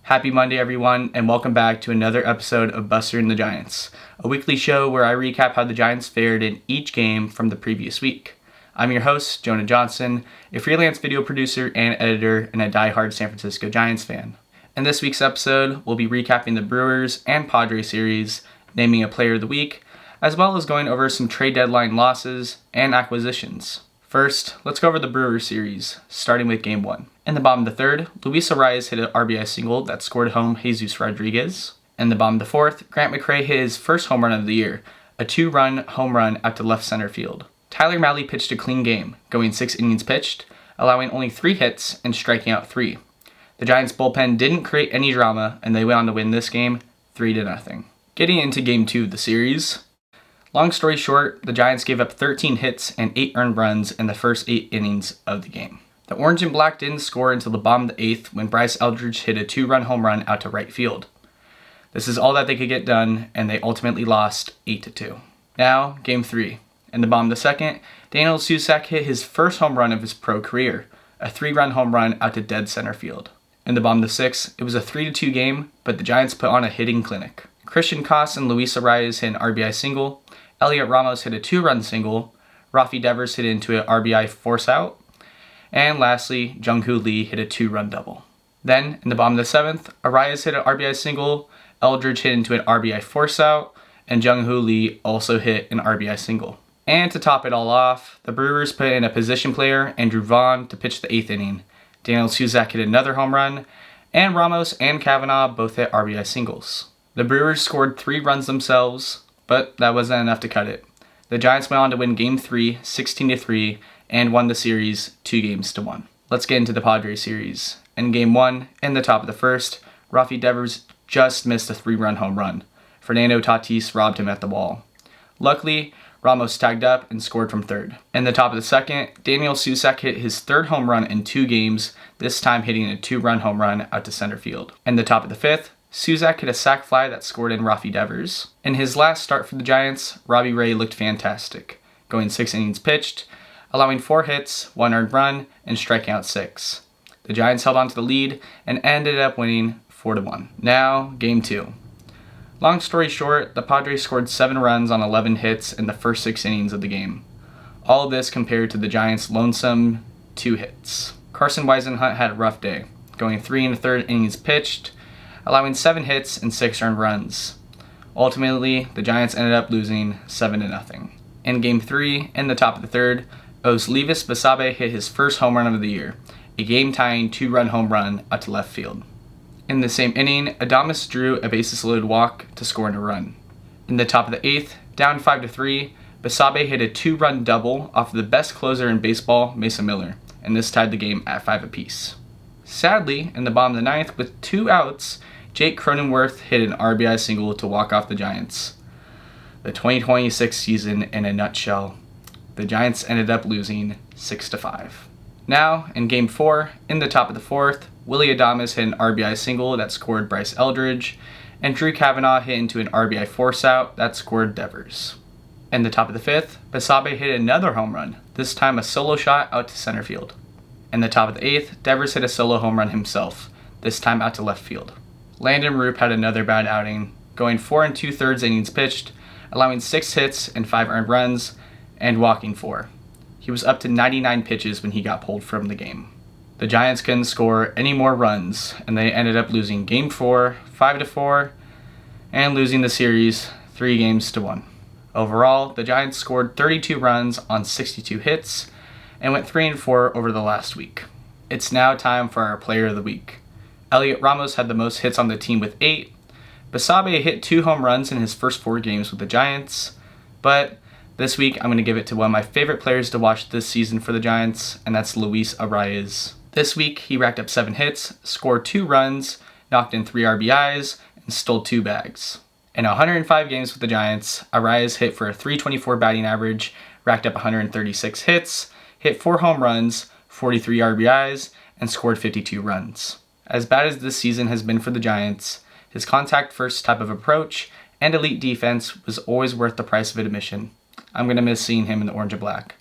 Happy Monday, everyone, and welcome back to another episode of Busting the Giants, a weekly show where I recap how the Giants fared in each game from the previous week. I'm your host, Jonah Johnson, a freelance video producer and editor, and a diehard San Francisco Giants fan. In this week's episode, we'll be recapping the Brewers and Padres Series, naming a player of the week, as well as going over some trade deadline losses and acquisitions. First, let's go over the Brewers Series, starting with Game 1. In the bottom of the third, Luis Arraez hit an RBI single that scored home Jesus Rodriguez. In the bottom of the fourth, Grant McCray hit his first home run of the year, a 2-run home run out to left center field. Tyler Mahle pitched a clean game, going 6 innings pitched, allowing only 3 hits and striking out 3. The Giants bullpen didn't create any drama, and they went on to win this game 3-0. Getting into Game 2 of the series. Long story short, the Giants gave up 13 hits and 8 earned runs in the first 8 innings of the game. The orange and black didn't score until the bottom of the 8th when Bryce Eldridge hit a 2-run home run out to right field. This is all that they could get done, and they ultimately lost 8-2. Now, Game 3. In the bottom of the 2nd, Daniel Susac hit his first home run of his pro career, a 3-run home run out to dead center field. In the bottom of the 6th, it was a 3-2 game, but the Giants put on a hitting clinic. Christian Koss and Luis Arraez hit an RBI single, Heliot Ramos hit a 2-run single, Rafi Devers hit into an RBI force out, and lastly, Jung-Hoo Lee hit a 2-run double. Then, in the bottom of the 7th, Arraez hit an RBI single, Eldridge hit into an RBI force out, and Jung-Hoo Lee also hit an RBI single. And to top it all off, the Brewers put in a position player, Andrew Vaughn, to pitch the 8th inning. Daniel Susac hit another home run, and Ramos and Kavanaugh both hit RBI singles. The Brewers scored 3 runs themselves, but that wasn't enough to cut it. The Giants went on to win Game 3, 16-3, and won the series 2-1. Let's get into the Padres series. In Game 1, in the top of the first, Rafi Devers just missed a 3-run home run. Fernando Tatis robbed him at the wall. Luckily, Ramos tagged up and scored from third. In the top of the second, Daniel Susac hit his 3rd home run in 2 games, this time hitting a 2-run home run out to center field. In the top of the 5th, Susac hit a sac fly that scored in Rafi Devers. In his last start for the Giants, Robbie Ray looked fantastic, going 6 innings pitched, allowing 4 hits, 1 earned run, and striking out 6. The Giants held on to the lead and ended up winning 4-1. Now, Game 2. Long story short, the Padres scored 7 runs on 11 hits in the first 6 innings of the game. All of this compared to the Giants' lonesome 2 hits. Carson Weisenhunt had a rough day, going 3 1/3 innings pitched, allowing 7 hits and 6 earned runs. Ultimately, the Giants ended up losing 7-0. In Game 3, in the top of the 3rd, Oslevis Basabe hit his first home run of the year, a game-tying 2-run home run out to left field. In the same inning, Adames drew a bases-loaded walk to score in a run. In the top of the 8th, down 5-3, Basabe hit a 2-run double off of the best closer in baseball, Mason Miller, and this tied the game at 5 apiece. Sadly, in the bottom of the 9th, with 2 outs, Jake Cronenworth hit an RBI single to walk off the Giants. The 2026 season in a nutshell. The Giants ended up losing 6-5. Now, in Game 4, in the top of the 4th, Willy Adames hit an RBI single that scored Bryce Eldridge, and Drew Kavanaugh hit into an RBI force out that scored Devers. In the top of the 5th, Basabe hit another home run, this time a solo shot out to center field. In the top of the 8th, Devers hit a solo home run himself, this time out to left field. Landon Roop had another bad outing, going 4 2/3 innings pitched, allowing 6 hits and 5 earned runs, and walking 4. He was up to 99 pitches when he got pulled from the game. The Giants couldn't score any more runs, and they ended up losing Game 4, 5-4, and losing the series 3-1. Overall, the Giants scored 32 runs on 62 hits, and went 3-4 over the last week. It's now time for our Player of the Week. Heliot Ramos had the most hits on the team with 8. Basabe hit 2 home runs in his first 4 games with the Giants, but this week I'm going to give it to one of my favorite players to watch this season for the Giants, and that's Luis Arraez. This week he racked up 7 hits, scored 2 runs, knocked in 3 RBIs, and stole 2 bags. In 105 games with the Giants, Arraez hit for a .324 batting average, racked up 136 hits, hit 4 home runs, 43 RBIs, and scored 52 runs. As bad as this season has been for the Giants, his contact-first type of approach and elite defense was always worth the price of admission. I'm going to miss seeing him in the orange and black.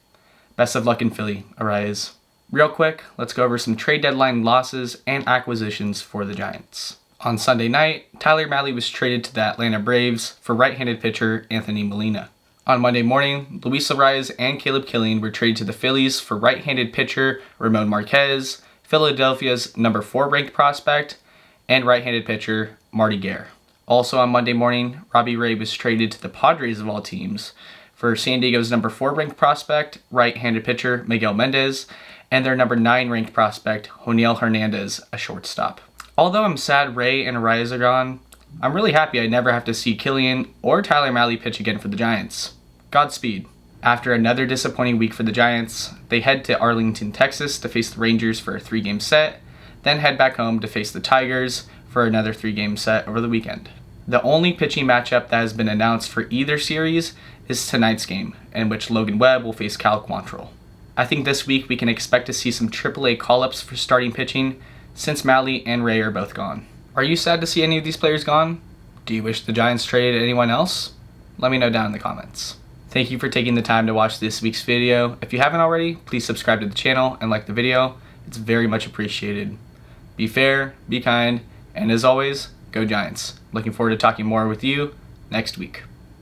Best of luck in Philly, Arraez. Real quick, let's go over some trade deadline losses and acquisitions for the Giants. On Sunday night, Tyler Mahle was traded to the Atlanta Braves for right-handed pitcher Anthony Molina. On Monday morning, Luis Arraez and Caleb Killian were traded to the Phillies for right-handed pitcher Ramon Marquez, Philadelphia's number 4 ranked prospect, and right-handed pitcher Marty Guerre. Also on Monday morning, Robbie Ray was traded to the Padres of all teams for San Diego's number 4 ranked prospect, right-handed pitcher Miguel Mendez, and their number 9 ranked prospect, Joniel Hernandez, a shortstop. Although I'm sad Ray and Arraez are gone, I'm really happy I never have to see Killian or Tyler Mahle pitch again for the Giants. Godspeed. After another disappointing week for the Giants, they head to Arlington, Texas to face the Rangers for a 3-game set, then head back home to face the Tigers for another 3-game set over the weekend. The only pitching matchup that has been announced for either series is tonight's game, in which Logan Webb will face Cal Quantrill. I think this week we can expect to see some AAA call-ups for starting pitching since Mahle and Ray are both gone. Are you sad to see any of these players gone? Do you wish the Giants traded anyone else? Let me know down in the comments. Thank you for taking the time to watch this week's video. If you haven't already, please subscribe to the channel and like the video. It's very much appreciated. Be fair, be kind, and as always, go Giants. Looking forward to talking more with you next week.